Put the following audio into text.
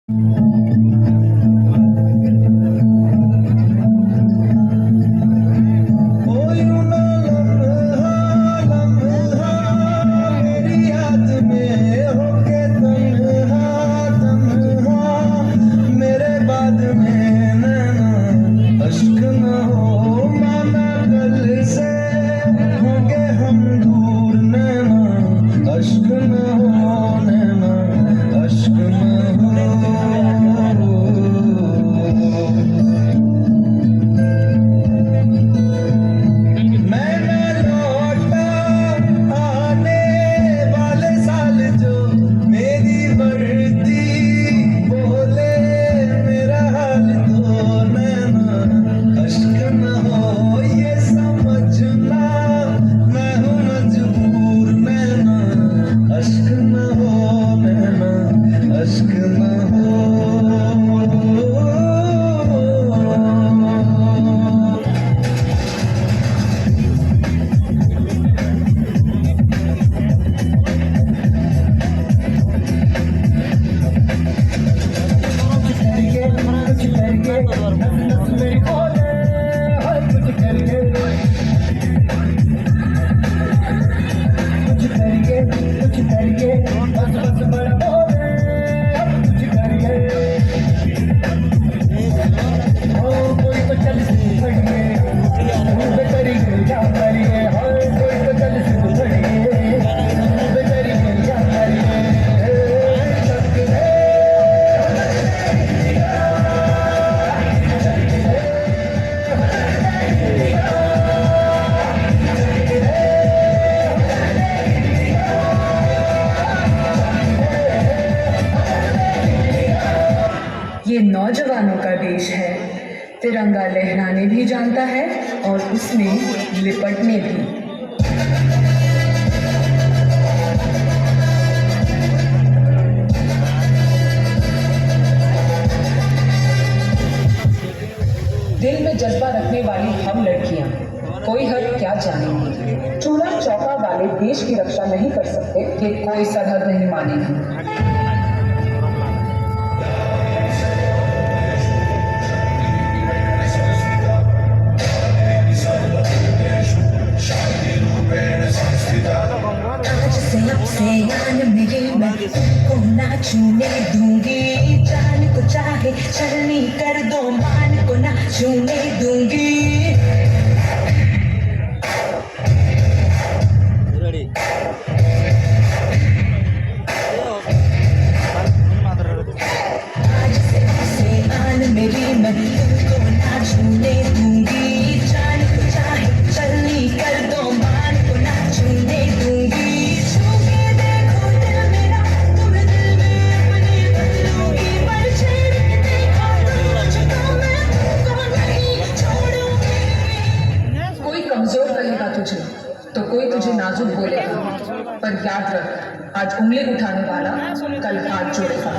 ये नौजवानों का देश है। तिरंगा लहराने भी जानता है और उसमें लिपटने भी। दिल में जज्बा रखने वाली हम लड़कियां कोई हद क्या जानेंगी। चूल्हा चौका वाले देश की रक्षा नहीं कर सकते, ये कोई सरहद नहीं मानेगी। मेरे मैं को ना छूने दूंगी, जान को चाहे शर्मी कर दो, मान को ना छूने दूंगी। आज से आन मेरी मैं को ना छूने दूंगी, जान को चाहे शर्मी कर दो, मान को ना छूने दूंगी। कमजोर कहेगा तुझे तो कोई तुझे नाजुक बोलेगा, पर याद रख आज उंगली उठाने वाला कल हाथ जोड़ेगा।